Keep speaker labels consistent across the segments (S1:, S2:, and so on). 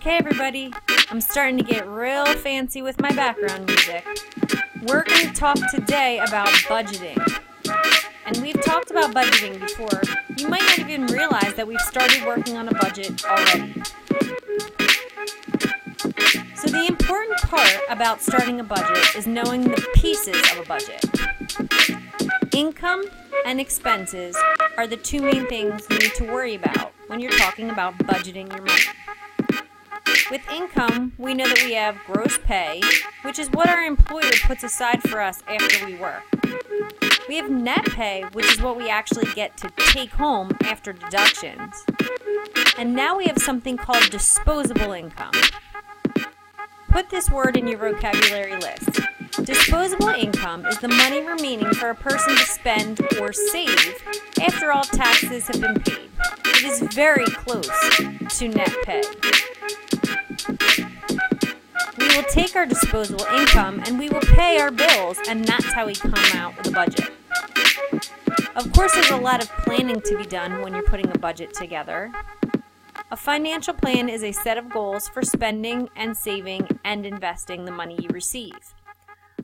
S1: Okay, everybody, I'm starting to get real fancy with my background music. We're going to talk today about budgeting. And we've talked about budgeting before. You might not even realize that we've started working on a budget already. So the important part about starting a budget is knowing the pieces of a budget. Income and expenses are the two main things you need to worry about when you're talking about budgeting your money. With income, we know that we have gross pay, which is what our employer puts aside for us after we work. We have net pay, which is what we actually get to take home after deductions. And now we have something called disposable income. Put this word in your vocabulary list. Disposable income is the money remaining for a person to spend or save after all taxes have been paid. It is very close to net pay. We will take our disposable income and we will pay our bills, and that's how we come out with a budget. Of course, there's a lot of planning to be done when you're putting a budget together. A financial plan is a set of goals for spending and saving and investing the money you receive.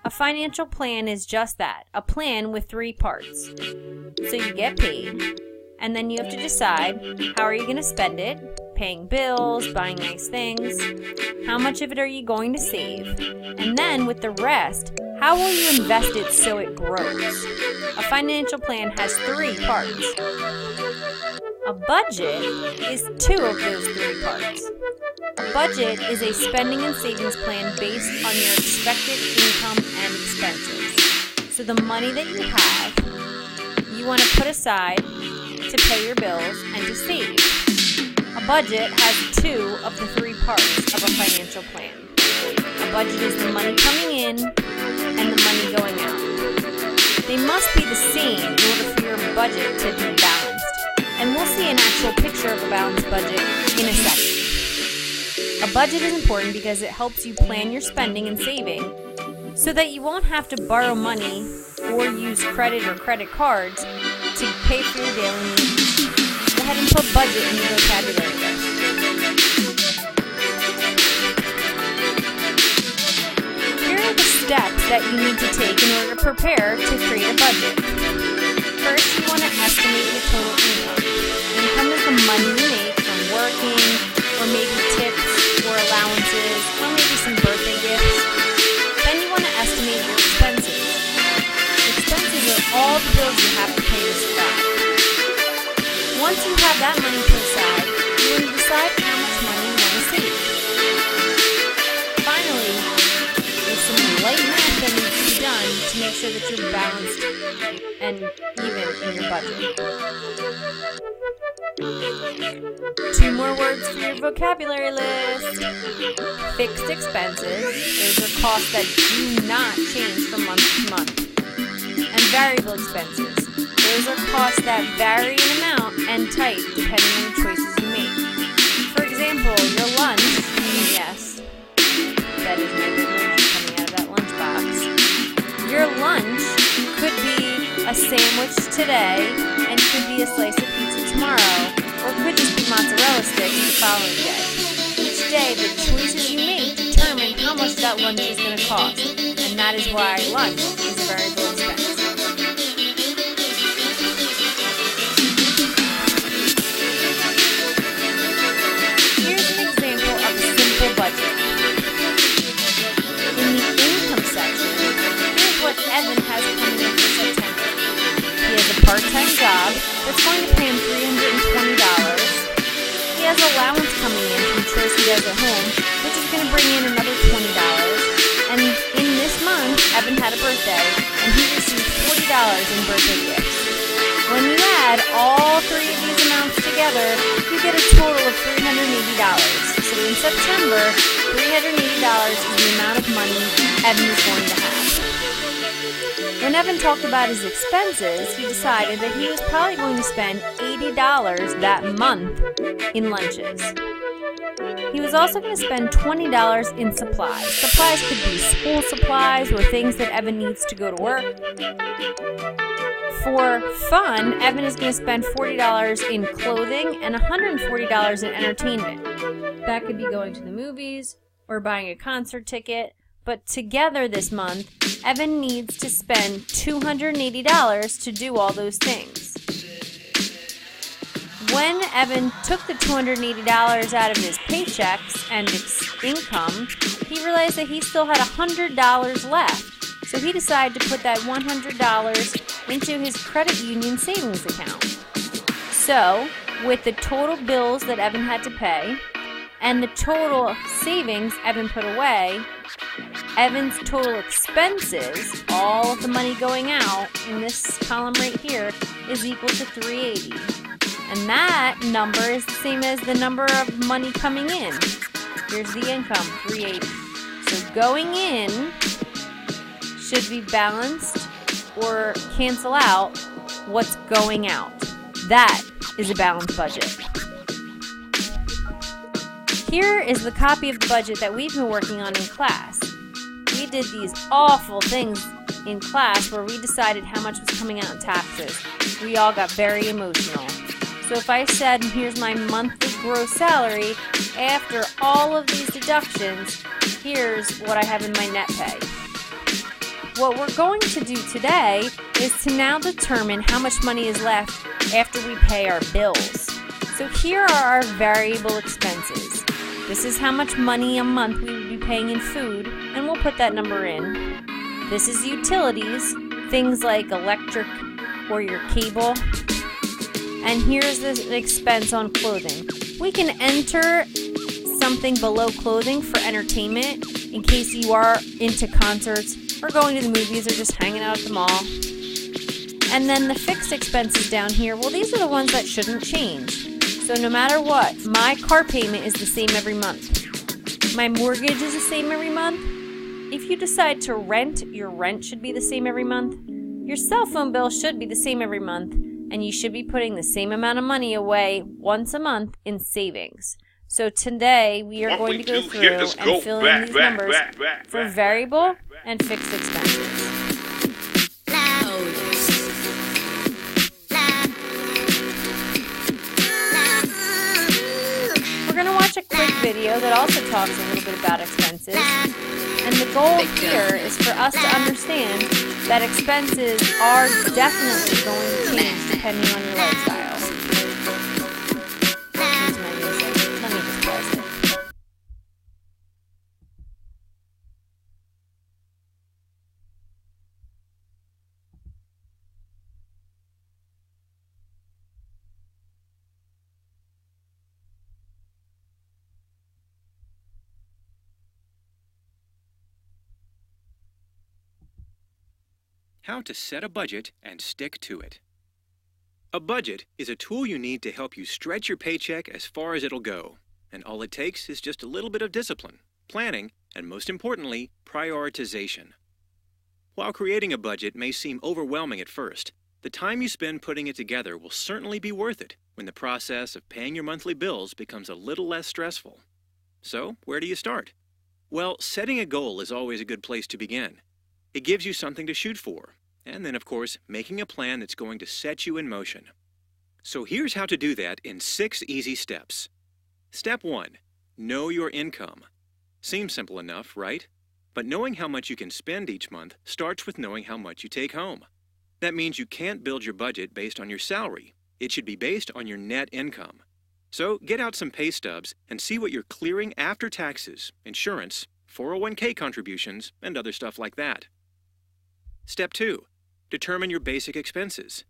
S1: A financial plan is just that, a plan with 3 parts. So you get paid, and then you have to decide how are you going to spend it, paying bills, buying nice things, how much of it are you going to save, and then with the rest, how will you invest it so it grows? A financial plan has 3 parts. A budget is 2 of those 3 parts. A budget is a spending and savings plan based on your expected income and expenses. So the money that you have, you want to put aside to pay your bills and to save. A budget has 2 of the 3 parts of a financial plan. A budget is the money coming in and the money going out. They must be the same in order for your budget to be balanced. And we'll see an actual picture of a balanced budget in a second. A budget is important because it helps you plan your spending and saving so that you won't have to borrow money or use credit or credit cards to pay for your daily needs. Go ahead and put budget in your vocabulary list. Here are the steps that you need to take in order to prepare to create a budget. First, you want to estimate your total income. Income is the money you make from working, or maybe tips, or allowances, or maybe some birthday gifts. Then you want to estimate your expenses. Expenses are all the bills you have to pay to survive. Once you have that money put aside, you want to decide how much money you want to save. Finally, there's some light math that needs to be done to make sure that you're balanced and even in your budget. 2 more words for your vocabulary list. Fixed expenses. Those are costs that do not change from month to month. And variable expenses. Those are costs that vary in amount and type depending on the choices you make. For example, your lunch, yes, that is my emoji coming out of that lunchbox. Your lunch could be a sandwich today and could be a slice of pizza tomorrow, or could just be mozzarella sticks the following day. Each day, the choices you make determine how much that lunch is going to cost, and that is why lunch is a variable expense. Here's an example of a simple budget. In the income section, here's what Evan has coming in for September. He has a part-time job that's going to pay him $320. He has allowance coming in from chores he does at home, which is going to bring in another $20. And in this month, Evan had a birthday, and he received $40 in birthday gifts. When you add all 3 of these amounts together, you get a total of $380. So in September, $380 is the amount of money Evan is going to have. When Evan talked about his expenses, he decided that he was probably going to spend $80 that month in lunches. He was also going to spend $20 in supplies. Supplies could be school supplies or things that Evan needs to go to work. For fun, Evan is going to spend $40 in clothing and $140 in entertainment. That could be going to the movies or buying a concert ticket, but together this month, Evan needs to spend $280 to do all those things. When Evan took the $280 out of his paychecks and income, he realized that he still had $100 left. So he decided to put that $100 into his credit union savings account. So, with the total bills that Evan had to pay and the total savings Evan put away, Evan's total expenses, all of the money going out in this column right here, is equal to $380. And that number is the same as the number of money coming in. Here's the income, $380. So going in should be balanced or cancel out what's going out. That is a balanced budget. Here is the copy of the budget that we've been working on in class. We did these awful things in class where we decided how much was coming out in taxes. We all got very emotional. So if I said, here's my monthly gross salary, after all of these deductions, here's what I have in my net pay. What we're going to do today is to now determine how much money is left after we pay our bills. So here are our variable expenses. This is how much money a month we would be paying in food, and we'll put that number in. This is utilities, things like electric or your cable. And here's the expense on clothing. We can enter something below clothing for entertainment in case you are into concerts or going to the movies or just hanging out at the mall. And then the fixed expenses down here, well, these are the ones that shouldn't change. So no matter what, my car payment is the same every month. My mortgage is the same every month. If you decide to rent, your rent should be the same every month. Your cell phone bill should be the same every month. And you should be putting the same amount of money away once a month in savings. So today we are going to go through and fill in these numbers for variable and fixed expenses. We're going to watch a quick video that also talks a little bit about expenses. And the goal here is for us to understand that expenses are definitely going to change depending on your lifestyle. Here's my music. Let me just pause it.
S2: How to set a budget and stick to it. A budget is a tool you need to help you stretch your paycheck as far as it'll go. And all it takes is just a little bit of discipline, planning, and most importantly, prioritization. While creating a budget may seem overwhelming at first, the time you spend putting it together will certainly be worth it when the process of paying your monthly bills becomes a little less stressful. So, where do you start? Well, setting a goal is always a good place to begin. It gives you something to shoot for, and then, of course, making a plan that's going to set you in motion. So here's how to do that in 6 easy steps. Step 1. Know your income. Seems simple enough, right? But knowing how much you can spend each month starts with knowing how much you take home. That means you can't build your budget based on your salary. It should be based on your net income. So get out some pay stubs and see what you're clearing after taxes, insurance, 401k contributions, and other stuff like that. Step 2. Determine your basic expenses.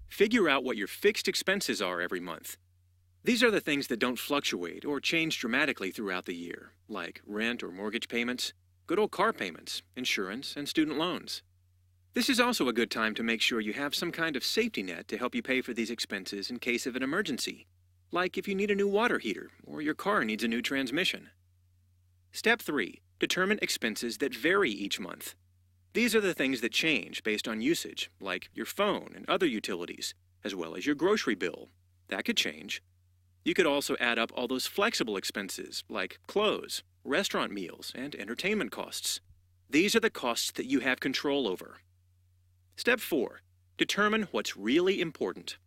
S2: Figure out what your fixed expenses are every month. These are the things that don't fluctuate or change dramatically throughout the year, like rent or mortgage payments, good old car payments, insurance, and student loans. This is also a good time to make sure you have some kind of safety net to help you pay for these expenses in case of an emergency, like if you need a new water heater or your car needs a new transmission. Step 3. Determine expenses that vary each month. These are the things that change based on usage, like your phone and other utilities, as well as your grocery bill. That could change. You could also add up all those flexible expenses, like clothes, restaurant meals, and entertainment costs. These are the costs that you have control over. Step 4. Determine what's really important.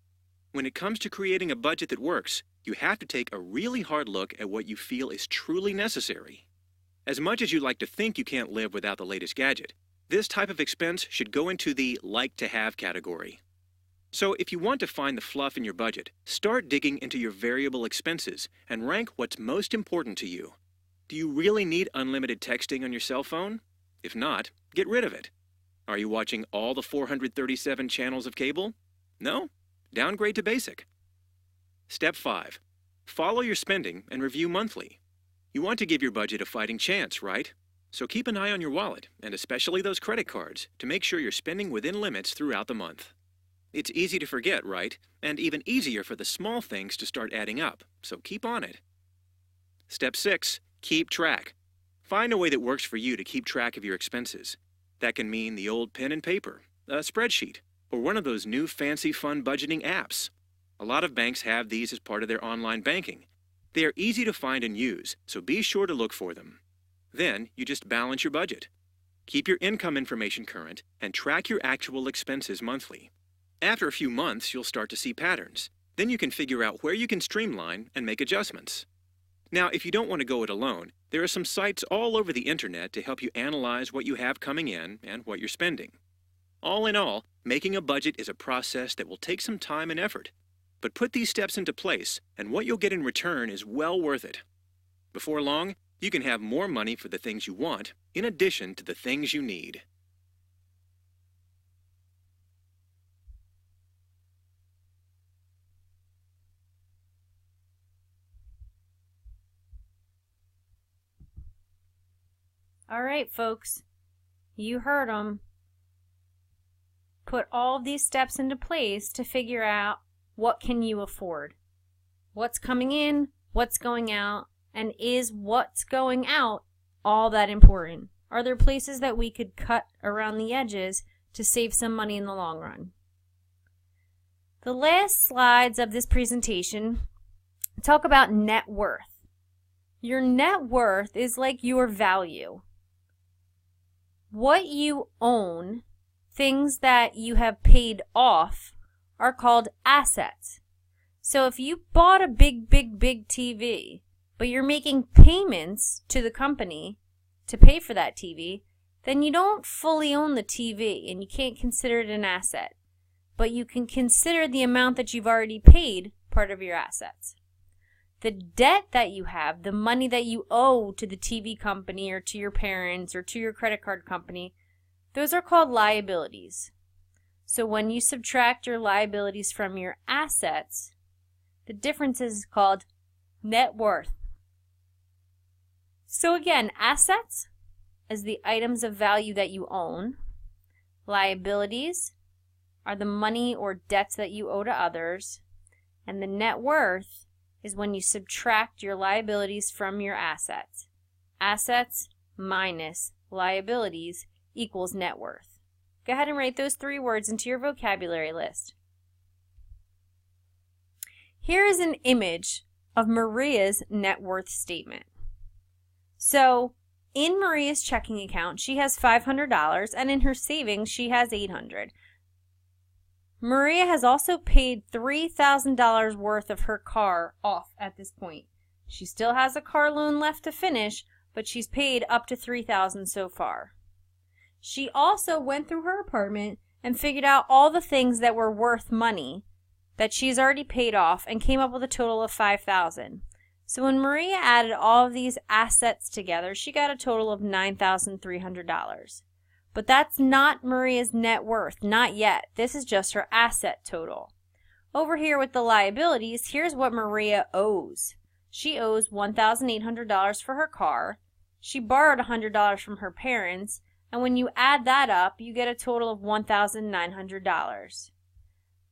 S2: When it comes to creating a budget that works, you have to take a really hard look at what you feel is truly necessary. As much as you like to think you can't live without the latest gadget, this type of expense should go into the like-to-have category. So if you want to find the fluff in your budget, start digging into your variable expenses and rank what's most important to you. Do you really need unlimited texting on your cell phone? If not, get rid of it. Are you watching all the 437 channels of cable? No? Downgrade to basic. Step 5. Follow your spending and review monthly. You want to give your budget a fighting chance, right? So keep an eye on your wallet, and especially those credit cards, to make sure you're spending within limits throughout the month. It's easy to forget, right? And even easier for the small things to start adding up, so keep on it. Step 6. Keep track. Find a way that works for you to keep track of your expenses. That can mean the old pen and paper, a spreadsheet, or one of those new fancy fun budgeting apps. A lot of banks have these as part of their online banking. They are easy to find and use, so be sure to look for them. Then you just balance your budget. Keep your income information current and track your actual expenses monthly. After a few months, you'll start to see patterns. Then you can figure out where you can streamline and make adjustments. Now, if you don't want to go it alone, there are some sites all over the internet to help you analyze what you have coming in and what you're spending. All in all, making a budget is a process that will take some time and effort. But put these steps into place, and what you'll get in return is well worth it. Before long, you can have more money for the things you want, in addition to the things you need.
S1: All right, folks, you heard them. Put all of these steps into place to figure out what can you afford. What's coming in, what's going out, and is what's going out all that important? Are there places that we could cut around the edges to save some money in the long run? The last slides of this presentation talk about net worth. Your net worth is like your value. What you own, things that you have paid off, are called assets. So if you bought a big TV, but you're making payments to the company to pay for that TV, then you don't fully own the TV and you can't consider it an asset. But you can consider the amount that you've already paid part of your assets. The debt that you have, the money that you owe to the TV company or to your parents or to your credit card company, those are called liabilities. So when you subtract your liabilities from your assets, the difference is called net worth. So again, assets is the items of value that you own. Liabilities are the money or debts that you owe to others. And the net worth is when you subtract your liabilities from your assets. Assets minus liabilities equals net worth. Go ahead and write those 3 words into your vocabulary list. Here is an image of Maria's net worth statement. So in Maria's checking account, she has $500, and in her savings, she has $800. Maria has also paid $3,000 worth of her car off at this point. She still has a car loan left to finish, but she's paid up to $3,000 so far. She also went through her apartment and figured out all the things that were worth money that she's already paid off and came up with a total of $5,000. So when Maria added all of these assets together, she got a total of $9,300. But that's not Maria's net worth, not yet. This is just her asset total. Over here with the liabilities, here's what Maria owes. She owes $1,800 for her car. She borrowed $100 from her parents, and when you add that up, you get a total of $1,900.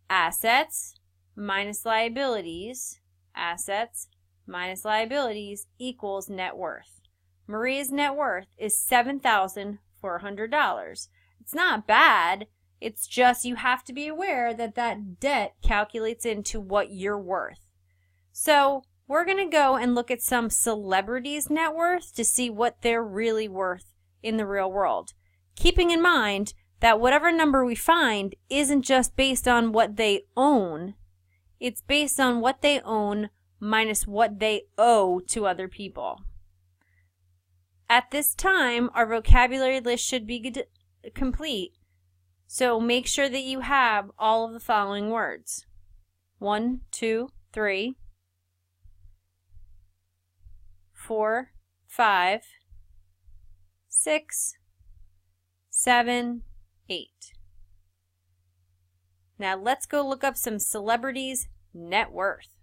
S1: Assets minus liabilities, assets minus liabilities equals net worth. Maria's net worth is $7,400. It's not bad. It's just you have to be aware that that debt calculates into what you're worth. So we're going to go and look at some celebrities' net worth to see what they're really worth in the real world. Keeping in mind that whatever number we find isn't just based on what they own, it's based on what they own minus what they owe to other people. At this time, our vocabulary list should be complete, so make sure that you have all of the following words. 1, 2, 3, 4, 5, 6, 7, 8. Now let's go look up some celebrities' net worth.